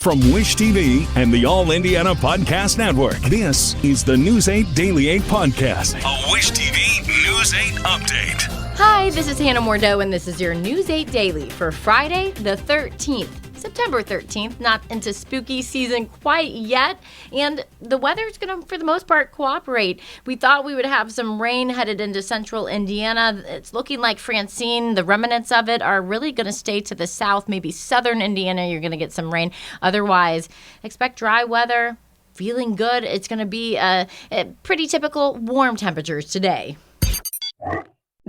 From Wish TV and the All Indiana Podcast Network, this is the News 8 Daily 8 Podcast, a Wish TV News 8 update. Hi, this is Hannah Mordeau, and this is your News 8 Daily for Friday the 13th. September 13th, not into spooky season quite yet, and the weather's going to, for the most part, cooperate. We thought we would have some rain headed into central Indiana. It's looking like Francine, the remnants of it, are really going to stay to the south, maybe southern Indiana. You're going to get some rain. Otherwise, expect dry weather, feeling good. It's going to be a pretty typical warm temperatures today.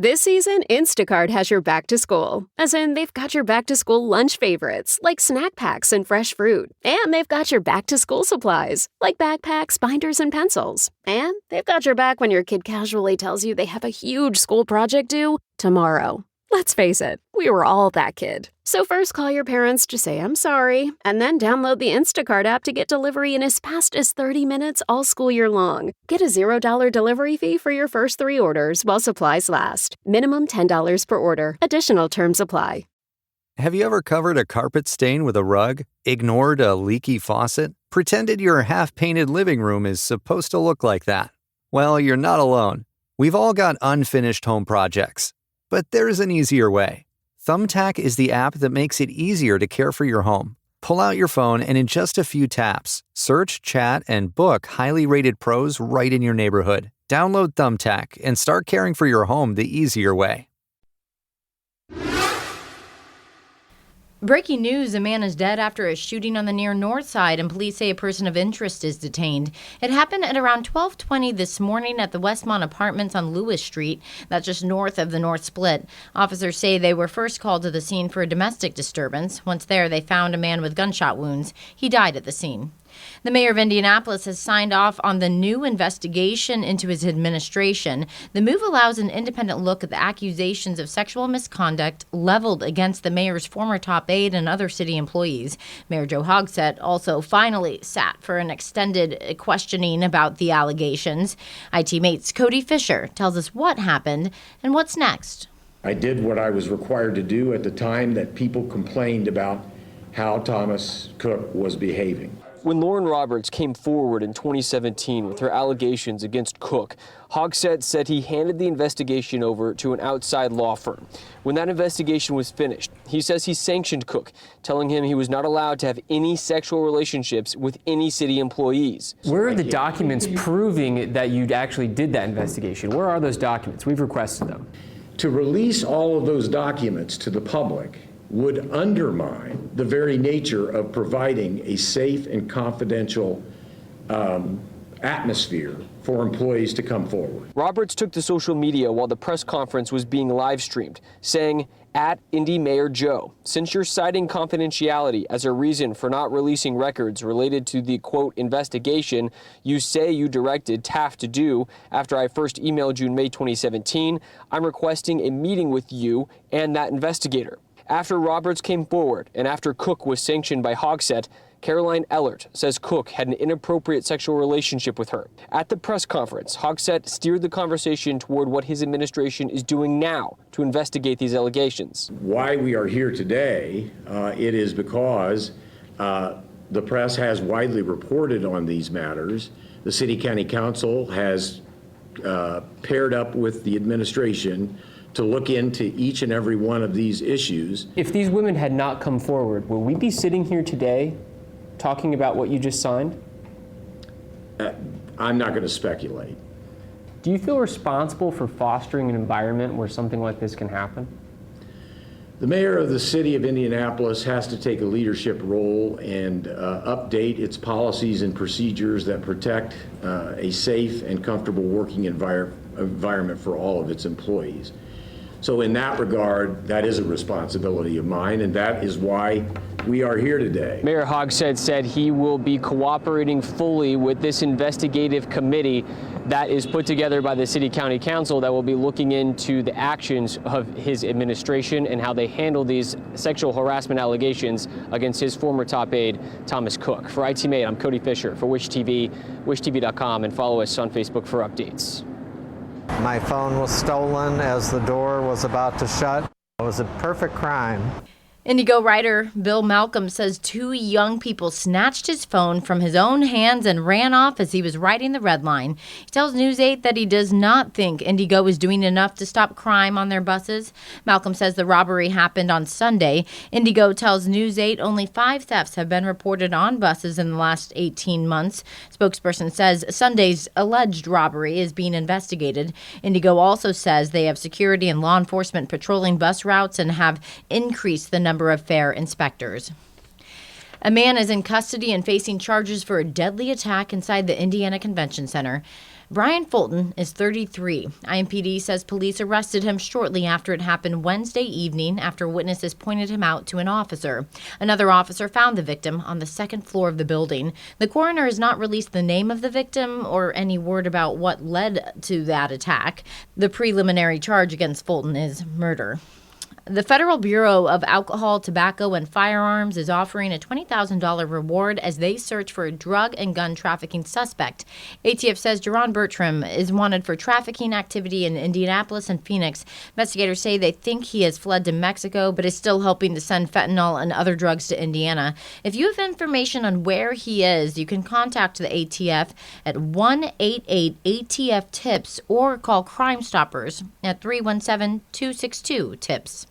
This season, Instacart has your back to school. As in, they've got your back to school lunch favorites, like snack packs and fresh fruit. And they've got your back to school supplies, like backpacks, binders, and pencils. And they've got your back when your kid casually tells you they have a huge school project due tomorrow. Let's face it, we were all that kid. So first call your parents to say I'm sorry, and then download the Instacart app to get delivery in as fast as 30 minutes all school year long. Get a $0 delivery fee for your first 3 orders while supplies last. Minimum $10 per order. Additional terms apply. Have you ever covered a carpet stain with a rug? Ignored a leaky faucet? Pretended your half-painted living room is supposed to look like that? Well, you're not alone. We've all got unfinished home projects. But there's an easier way. Thumbtack is the app that makes it easier to care for your home. Pull out your phone and in just a few taps, search, chat, and book highly rated pros right in your neighborhood. Download Thumbtack and start caring for your home the easier way. Breaking news, a man is dead after a shooting on the near north side, and police say a person of interest is detained. It happened at around 12:20 this morning at the Westmont Apartments on Lewis Street. That's just north of the North Split. Officers say they were first called to the scene for a domestic disturbance. Once there, they found a man with gunshot wounds. He died at the scene. The mayor of Indianapolis has signed off on the new investigation into his administration. The move allows an independent look at the accusations of sexual misconduct leveled against the mayor's former top aide and other city employees. Mayor Joe Hogsett also finally sat for an extended questioning about the allegations. IT Mate's Cody Fisher tells us what happened and what's next. I did what I was required to do at the time that people complained about how Thomas Cook was behaving. When Lauren Roberts came forward in 2017 with her allegations against Cook, Hogsett said he handed the investigation over to an outside law firm. When that investigation was finished, he says he sanctioned Cook, telling him he was not allowed to have any sexual relationships with any city employees. Where are the documents proving that you actually did that investigation? Where are those documents? We've requested them. To release all of those documents to the public would undermine the very nature of providing a safe and confidential atmosphere for employees to come forward. Roberts took to social media while the press conference was being live streamed, saying, @Indy Mayor Joe, since you're citing confidentiality as a reason for not releasing records related to the, quote, investigation you say you directed Taft to do after I first emailed you in May 2017, I'm requesting a meeting with you and that investigator. After Roberts came forward and after Cook was sanctioned by Hogsett, Caroline Ellert says Cook had an inappropriate sexual relationship with her. At the press conference, Hogsett steered the conversation toward what his administration is doing now to investigate these allegations. Why we are here today, it is because the press has widely reported on these matters. The City County Council has paired up with the administration to look into each and every one of these issues. If these women had not come forward, would we be sitting here today talking about what you just signed? I'm not going to speculate. Do you feel responsible for fostering an environment where something like this can happen? The mayor of the city of Indianapolis has to take a leadership role and update its policies and procedures that protect a safe and comfortable working environment for all of its employees. So in that regard, that is a responsibility of mine, and that is why we are here today. Mayor Hogsett said he will be cooperating fully with this investigative committee that is put together by the City County Council that will be looking into the actions of his administration and how they handle these sexual harassment allegations against his former top aide, Thomas Cook. For IT Mate, I'm Cody Fisher for Wish TV, wishtv.com, and follow us on Facebook for updates. My phone was stolen as the door was about to shut. It was a perfect crime. IndyGo rider Bill Malcolm says 2 young people snatched his phone from his own hands and ran off as he was riding the red line. He tells News 8 that he does not think IndyGo is doing enough to stop crime on their buses. Malcolm says the robbery happened on Sunday. IndyGo tells News 8 only 5 thefts have been reported on buses in the last 18 months. Spokesperson says Sunday's alleged robbery is being investigated. IndyGo also says they have security and law enforcement patrolling bus routes and have increased the number of fare inspectors. A man is in custody and facing charges for a deadly attack inside the Indiana Convention Center. Brian Fulton is 33. IMPD says police arrested him shortly after it happened Wednesday evening after witnesses pointed him out to an officer. Another officer found the victim on the second floor of the building. The coroner has not released the name of the victim or any word about what led to that attack. The preliminary charge against Fulton is murder. The Federal Bureau of Alcohol, Tobacco, and Firearms is offering a $20,000 reward as they search for a drug and gun trafficking suspect. ATF says Jerron Bertram is wanted for trafficking activity in Indianapolis and Phoenix. Investigators say they think he has fled to Mexico, but is still hoping to send fentanyl and other drugs to Indiana. If you have information on where he is, you can contact the ATF at 1-888-ATF-TIPS or call Crime Stoppers at 317-262-TIPS.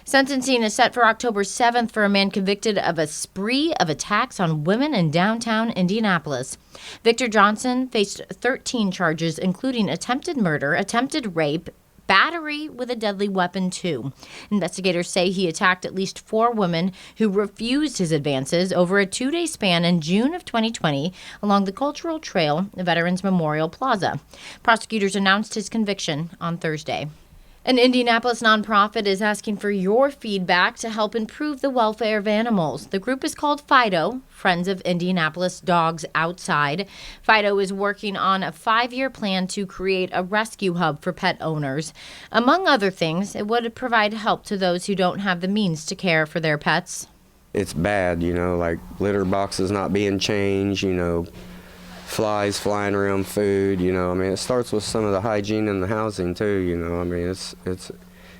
Sentencing is set for October 7th for a man convicted of a spree of attacks on women in downtown Indianapolis. Victor Johnson faced 13 charges, including attempted murder, attempted rape, battery with a deadly weapon, too. Investigators say he attacked at least 4 women who refused his advances over a 2-day span in June of 2020 along the Cultural Trail, Veterans Memorial Plaza. Prosecutors announced his conviction on Thursday. An Indianapolis nonprofit is asking for your feedback to help improve the welfare of animals. The group is called FIDO, Friends of Indianapolis Dogs Outside. FIDO is working on a 5-year plan to create a rescue hub for pet owners. Among other things, it would provide help to those who don't have the means to care for their pets. It's bad, like litter boxes not being changed, flies flying around food, it starts with some of the hygiene in the housing too,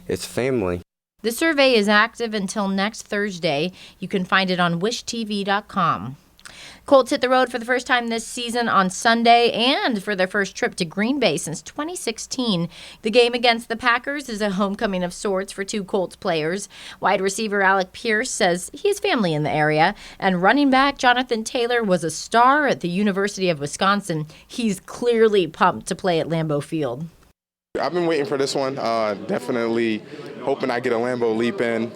it's family. The survey is active until next Thursday. You can find it on wishtv.com. Colts hit the road for the first time this season on Sunday and for their first trip to Greenbay since 2016. The game against the Packers is a homecoming of sorts for 2 Colts players. Wide receiver Alec Pierce says he has family in the area, and running back Jonathan Taylor was a star at the University of Wisconsin. He's clearly pumped to play at Lambeau Field. I've been waiting for this one, definitely hoping I get a Lambeau Leap in.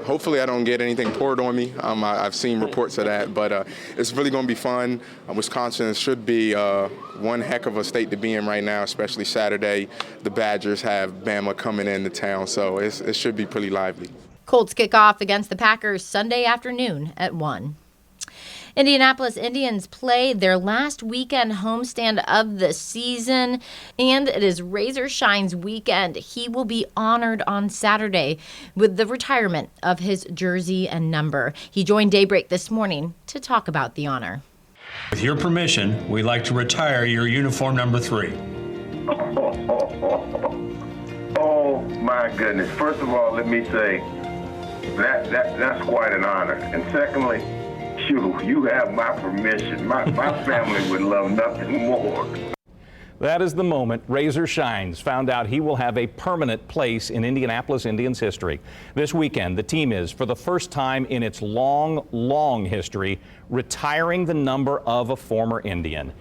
Hopefully I don't get anything poured on me. I've seen reports of that, but it's really going to be fun. Wisconsin should be one heck of a state to be in right now, especially Saturday. The Badgers have Bama coming into town, so it should be pretty lively. Colts kick off against the Packers Sunday afternoon at 1. Indianapolis Indians played their last weekend homestand of the season, and it is Razor Shine's weekend. He will be honored on Saturday with the retirement of his jersey and number. He joined Daybreak this morning to talk about the honor. With your permission, we'd like to retire your uniform number 3. Oh, my goodness. First of all, let me say that's quite an honor. And secondly, you have my permission. My family would love nothing more. That is the moment Razor Shines found out he will have a permanent place in Indianapolis Indians history. This weekend, the team is, for the first time in its long history, retiring the number of a former Indian.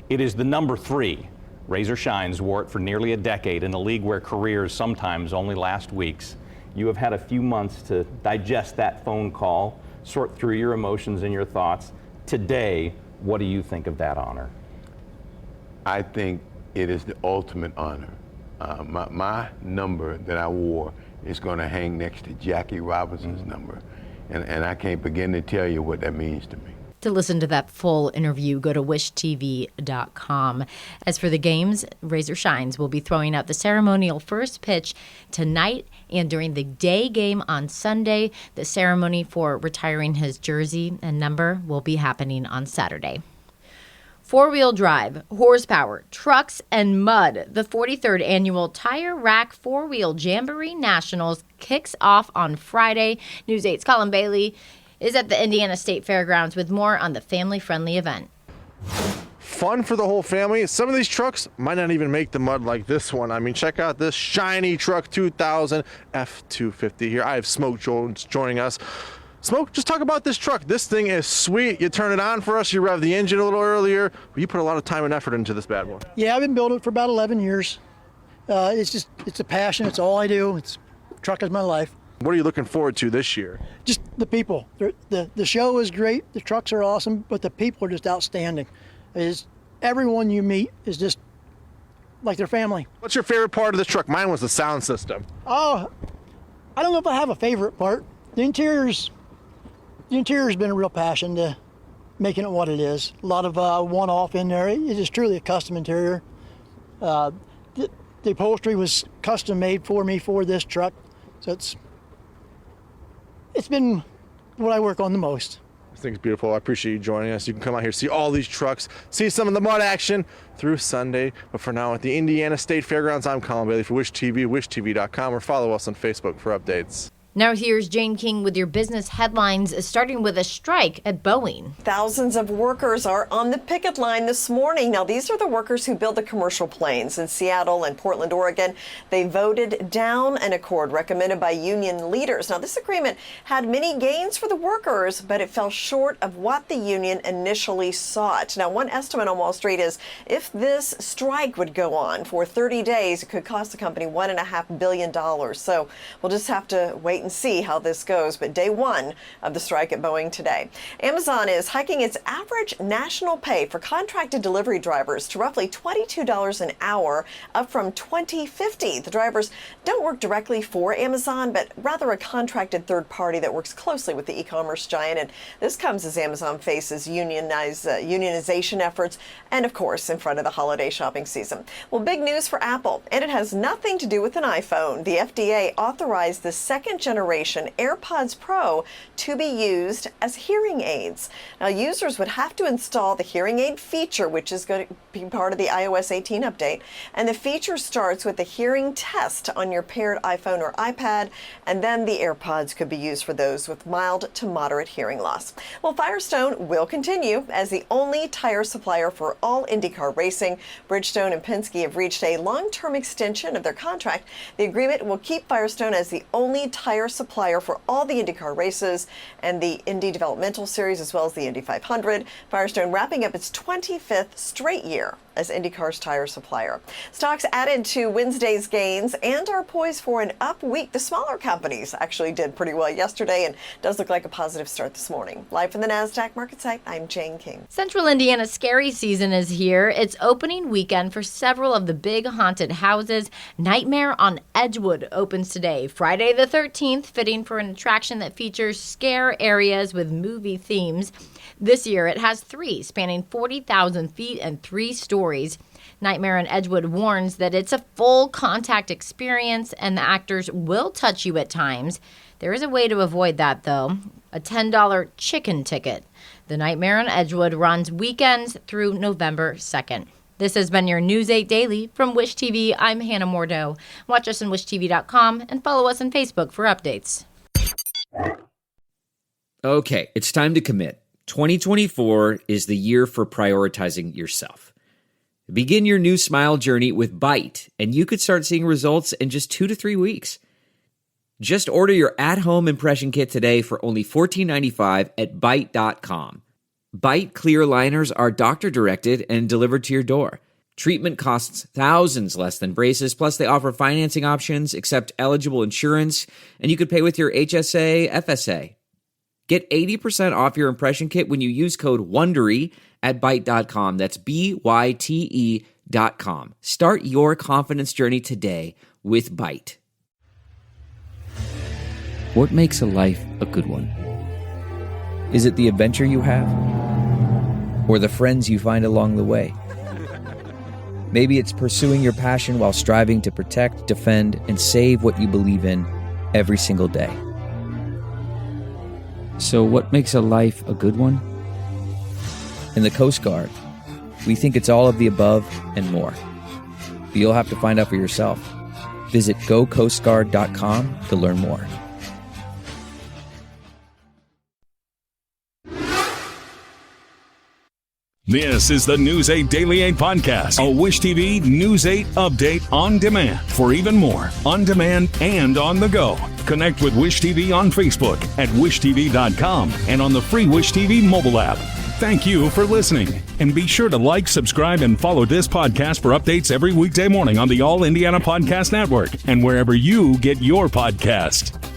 It is the number 3. Razor Shines wore it for nearly a decade in a league where careers sometimes only last weeks. You have had a few months to digest that phone call, sort through your emotions and your thoughts. Today, what do you think of that honor? I think it is the ultimate honor. My number that I wore is going to hang next to Jackie Robinson's number, and I can't begin to tell you what that means to me. To listen to that full interview, go to wishtv.com. As for the games, Razor Shines will be throwing out the ceremonial first pitch tonight and during the day game on Sunday. The ceremony for retiring his jersey and number will be happening on Saturday. Four-wheel drive, horsepower, trucks, and mud. The 43rd annual Tire Rack Four-Wheel Jamboree Nationals kicks off on Friday. News 8's Colin Bailey is at the Indiana State Fairgrounds with more on the family-friendly event. Fun for the whole family. Some of these trucks might not even make the mud like this one. I mean, check out this shiny truck 2000 F250 here. I have Smoke Jones joining us. Smoke, just talk about this truck. This thing is sweet. You turn it on for us, you rev the engine a little earlier. You put a lot of time and effort into this bad boy. Yeah, I've been building it for about 11 years. It's a passion. It's all I do. Truck is my life. What are you looking forward to this year? Just the people. The show is great. The trucks are awesome, but the people are just outstanding. Everyone you meet is just like their family. What's your favorite part of this truck? Mine was the sound system. Oh, I don't know if I have a favorite part. The interior's been a real passion to making it what it is. A lot of one-off in there. It is truly a custom interior. The upholstery was custom made for me for this truck, so it's been what I work on the most. This thing's beautiful. I appreciate you joining us. You can come out here, see all these trucks, see some of the mud action through Sunday. But for now, at the Indiana State Fairgrounds, I'm Colin Bailey for Wish TV, wishtv.com, or follow us on Facebook for updates. Now here's Jane King with your business headlines, starting with a strike at Boeing. Thousands of workers are on the picket line this morning. Now, these are the workers who build the commercial planes in Seattle and Portland, Oregon. They voted down an accord recommended by union leaders. Now, this agreement had many gains for the workers, but it fell short of what the union initially sought. Now, one estimate on Wall Street is if this strike would go on for 30 days, it could cost the company $1.5 billion. So we'll just have to wait and see how this goes, but day one of the strike at Boeing today. Amazon is hiking its average national pay for contracted delivery drivers to roughly $22 an hour, up from $20.50. The drivers don't work directly for Amazon, but rather a contracted third party that works closely with the e-commerce giant, and this comes as Amazon faces unionization efforts and, of course, in front of the holiday shopping season. Well, big news for Apple, and it has nothing to do with an iPhone. The FDA authorized the second-generation AirPods Pro to be used as hearing aids. Now, users would have to install the hearing aid feature, which is going to be part of the iOS 18 update. And the feature starts with a hearing test on your paired iPhone or iPad, and then the AirPods could be used for those with mild to moderate hearing loss. Well, Firestone will continue as the only tire supplier for all IndyCar racing. Bridgestone and Penske have reached a long-term extension of their contract. The agreement will keep Firestone as the only tire supplier for all the IndyCar races and the Indy Developmental Series, as well as the Indy 500. Firestone wrapping up its 25th straight year as IndyCar's tire supplier. Stocks added to Wednesday's gains and are poised for an up week. The smaller companies actually did pretty well yesterday and does look like a positive start this morning. Live from the NASDAQ market site, I'm Jane King. Central Indiana scary season is here. It's opening weekend for several of the big haunted houses. Nightmare on Edgewood opens today, Friday the 13th, fitting for an attraction that features scare areas with movie themes. This year, it has 3, spanning 40,000 feet and 3 stories. Nightmare on Edgewood warns that it's a full contact experience and the actors will touch you at times. There is a way to avoid that, though. A $10 chicken ticket. The Nightmare on Edgewood runs weekends through November 2nd. This has been your News 8 Daily from Wish TV. I'm Hannah Mordeau. Watch us on wishtv.com and follow us on Facebook for updates. Okay, it's time to commit. 2024 is the year for prioritizing yourself. Begin your new smile journey with Byte, and you could start seeing results in just 2 to 3 weeks. Just order your at-home impression kit today for only $14.95 at Byte.com. Byte clear liners are doctor-directed and delivered to your door. Treatment costs thousands less than braces, plus they offer financing options, accept eligible insurance, and you could pay with your HSA, FSA. Get 80% off your impression kit when you use code WONDERY at Byte.com. That's BYTE.com. Start your confidence journey today with Byte. What makes a life a good one? Is it the adventure you have? Or the friends you find along the way? Maybe it's pursuing your passion while striving to protect, defend, and save what you believe in every single day. So what makes a life a good one? In the Coast Guard, We think it's all of the above and more. But you'll have to find out for yourself. Visit gocoastguard.com to learn more. This is the News 8 Daily 8 podcast, a Wish TV News 8 update on demand. For even more, on demand and on the go. Connect with Wish TV on Facebook at wishtv.com and on the free Wish TV mobile app. Thank you for listening. And be sure to like, subscribe, and follow this podcast for updates every weekday morning on the All Indiana Podcast Network and wherever you get your podcast.